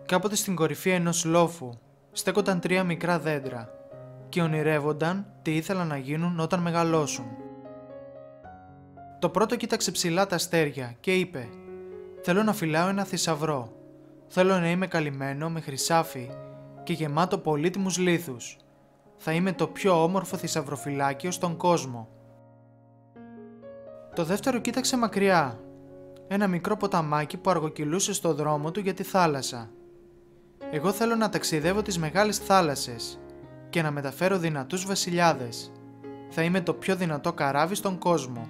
Κάποτε στην κορυφή ενός λόφου στέκονταν 3 μικρά δέντρα και ονειρεύονταν τι ήθελαν να γίνουν όταν μεγαλώσουν. Το πρώτο κοίταξε ψηλά τα αστέρια και είπε: «Θέλω να φυλάω ένα θησαυρό. Θέλω να είμαι καλυμμένο με χρυσάφι και γεμάτο πολύτιμους λίθους. Θα είμαι το πιο όμορφο θησαυροφυλάκιο στον κόσμο». Το δεύτερο κοίταξε μακριά, ένα μικρό ποταμάκι που αργοκυλούσε στο δρόμο του για τη θάλασσα. «Εγώ θέλω να ταξιδεύω τις μεγάλες θάλασσες και να μεταφέρω δυνατούς βασιλιάδες. Θα είμαι το πιο δυνατό καράβι στον κόσμο».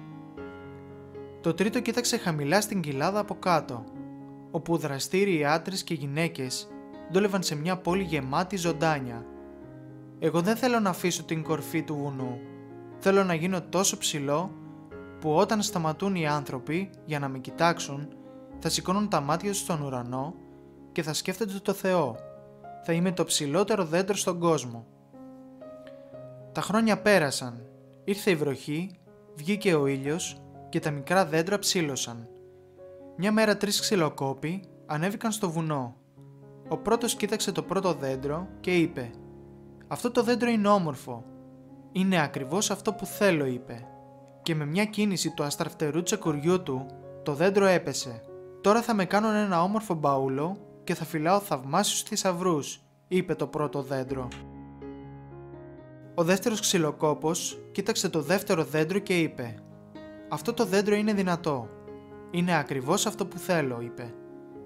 Το τρίτο κοίταξε χαμηλά στην κοιλάδα από κάτω, όπου δραστήριοι άντρες και γυναίκες δούλευαν σε μια πόλη γεμάτη ζωντάνια. «Εγώ δεν θέλω να αφήσω την κορφή του βουνού. Θέλω να γίνω τόσο ψηλό που όταν σταματούν οι άνθρωποι για να με κοιτάξουν, θα σηκώνουν τα μάτια τους στον ουρανό και θα σκέφτονται το Θεό. Θα είμαι το ψηλότερο δέντρο στον κόσμο». Τα χρόνια πέρασαν, ήρθε η βροχή, βγήκε ο ήλιος και τα μικρά δέντρα ψήλωσαν. Μια μέρα 3 ξυλοκόποι ανέβηκαν στο βουνό. Ο πρώτος κοίταξε το πρώτο δέντρο και είπε: «Αυτό το δέντρο είναι όμορφο. Είναι ακριβώς αυτό που θέλω», είπε. Και με μια κίνηση του αστραφτερού τσεκουριού του, το δέντρο έπεσε. «Τώρα θα με κάνουν ένα όμορφο μπαούλο και θα φυλάω θαυμάσιους θησαυρούς», είπε το πρώτο δέντρο. Ο δεύτερος ξυλοκόπος κοίταξε το δεύτερο δέντρο και είπε: «Αυτό το δέντρο είναι δυνατό. Είναι ακριβώς αυτό που θέλω», είπε.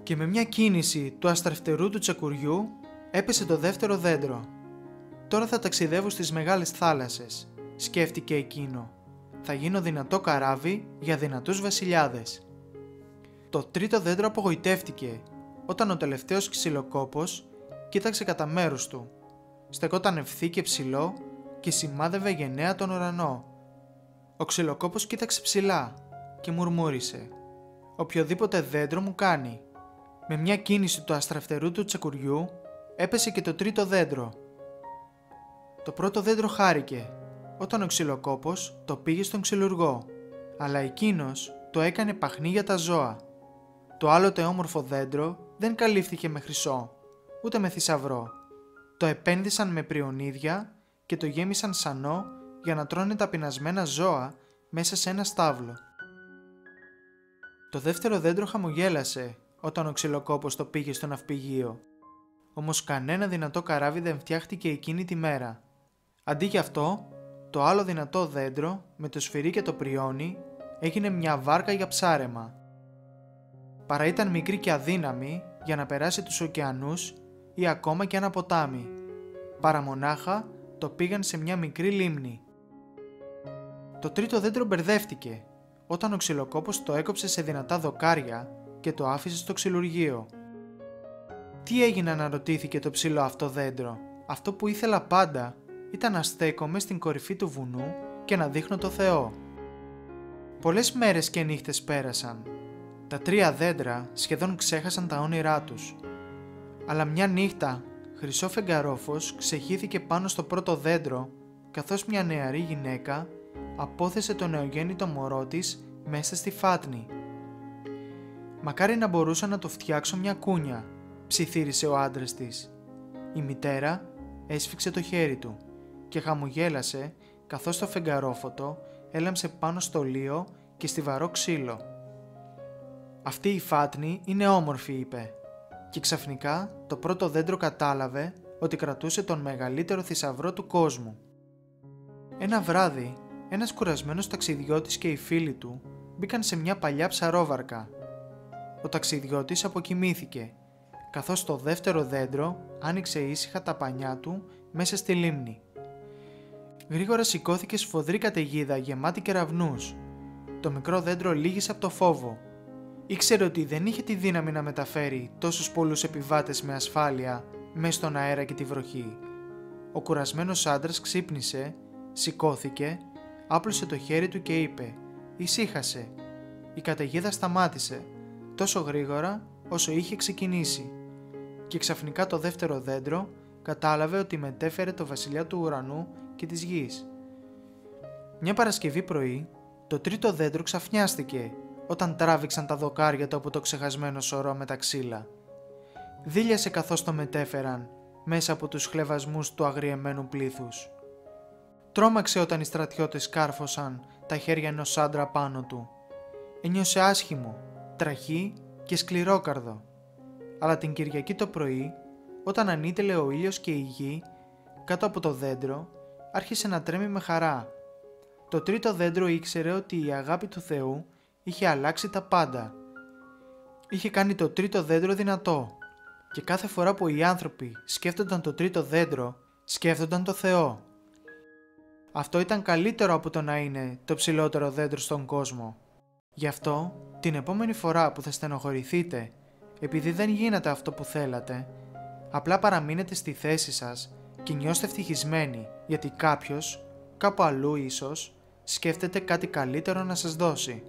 Και με μια κίνηση του αστραφτερού του τσεκουριού έπεσε το δεύτερο δέντρο. «Τώρα θα ταξιδεύω στις μεγάλες θάλασσες», σκέφτηκε εκείνο. «Θα γίνω δυνατό καράβι για δυνατούς βασιλιάδες». Το τρίτο δέντρο απογοητεύτηκε όταν ο τελευταίος ξυλοκόπος κοίταξε κατά μέρους του. Στεκόταν ευθύ και ψηλό και σημάδευε γενναία τον ουρανό. Ο ξυλοκόπος κοίταξε ψηλά και μουρμούρισε: «Οποιοδήποτε δέντρο μου κάνει». Με μια κίνηση του αστραφτερού του τσεκουριού έπεσε και το τρίτο δέντρο. Το πρώτο δέντρο χάρηκε όταν ο ξυλοκόπος το πήγε στον ξυλουργό, αλλά εκείνος το έκανε παχνί για τα ζώα. Το άλλοτε όμορφο δέντρο δεν καλύφθηκε με χρυσό, ούτε με θησαυρό. Το επένδυσαν με πριονίδια και το γέμισαν σανό για να τρώνε τα πεινασμένα ζώα μέσα σε ένα στάβλο. Το δεύτερο δέντρο χαμογέλασε όταν ο ξυλοκόπος το πήγε στο ναυπηγείο. Όμως κανένα δυνατό καράβι δεν φτιάχτηκε εκείνη τη μέρα. Αντί γι' αυτό, το άλλο δυνατό δέντρο με το σφυρί και το πριόνι έγινε μια βάρκα για ψάρεμα. Παρά ήταν μικρή και αδύναμη για να περάσει τους ωκεανούς ή ακόμα και ένα ποτάμι, παρά μονάχα το πήγαν σε μια μικρή λίμνη. Το τρίτο δέντρο μπερδεύτηκε όταν ο ξυλοκόπος το έκοψε σε δυνατά δοκάρια και το άφησε στο ξυλουργείο. «Τι έγινε?» αναρωτήθηκε το ψηλό αυτό δέντρο. «Αυτό που ήθελα πάντα ήταν να στέκομαι στην κορυφή του βουνού και να δείχνω το Θεό». Πολλές μέρες και νύχτες πέρασαν. Τα 3 δέντρα σχεδόν ξέχασαν τα όνειρά τους. Αλλά μια νύχτα, χρυσό φεγγαρόφος ξεχύθηκε πάνω στο πρώτο δέντρο, καθώς μια νεαρή γυναίκα απόθεσε το νεογέννητο μωρό της μέσα στη φάτνη. «Μακάρι να μπορούσα να το φτιάξω μια κούνια», ψιθύρισε ο άντρας της. Η μητέρα έσφιξε το χέρι του και χαμογέλασε καθώς το φεγγαρόφωτο έλαμψε πάνω στο λίο και στιβαρό ξύλο. «Αυτή η φάτνη είναι όμορφη», είπε. Και ξαφνικά το πρώτο δέντρο κατάλαβε ότι κρατούσε τον μεγαλύτερο θησαυρό του κόσμου. Ένα βράδυ, ένας κουρασμένος ταξιδιώτης και οι φίλοι του μπήκαν σε μια παλιά ψαρόβαρκα. Ο ταξιδιώτης αποκοιμήθηκε, καθώς το δεύτερο δέντρο άνοιξε ήσυχα τα πανιά του μέσα στη λίμνη. Γρήγορα σηκώθηκε σφοδρή καταιγίδα γεμάτη κεραυνούς. Το μικρό δέντρο λύγησε από το φόβο. Ήξερε ότι δεν είχε τη δύναμη να μεταφέρει τόσους πολλούς επιβάτες με ασφάλεια μέσα στον αέρα και τη βροχή. Ο κουρασμένος άντρας ξύπνησε, σηκώθηκε, άπλωσε το χέρι του και είπε: «Ησύχασε». Η καταιγίδα σταμάτησε τόσο γρήγορα όσο είχε ξεκινήσει και ξαφνικά το δεύτερο δέντρο κατάλαβε ότι μετέφερε το βασιλιά του ουρανού και της γης. Μια Παρασκευή πρωί, το τρίτο δέντρο ξαφνιάστηκε όταν τράβηξαν τα δοκάρια του από το ξεχασμένο σωρό με τα ξύλα. Δίλιασε καθώς το μετέφεραν μέσα από τους χλευασμούς του αγριεμένου πλήθους. Τρόμαξε όταν οι στρατιώτες κάρφωσαν τα χέρια ενός άντρα πάνω του. Ένιωσε άσχημο, τραχή και σκληρόκαρδο. Αλλά την Κυριακή το πρωί, όταν ανήτελε ο ήλιος και η γη, κάτω από το δέντρο, άρχισε να τρέμει με χαρά. Το τρίτο δέντρο ήξερε ότι η αγάπη του Θεού είχε αλλάξει τα πάντα. Είχε κάνει το τρίτο δέντρο δυνατό και κάθε φορά που οι άνθρωποι σκέφτονταν το τρίτο δέντρο, σκέφτονταν το Θεό. Αυτό ήταν καλύτερο από το να είναι το ψηλότερο δέντρο στον κόσμο. Γι' αυτό, την επόμενη φορά που θα στενοχωρηθείτε, επειδή δεν γίνεται αυτό που θέλατε, απλά παραμείνετε στη θέση σας και νιώστε ευτυχισμένοι, γιατί κάποιος, κάπου αλλού ίσως, σκέφτεται κάτι καλύτερο να σας δώσει.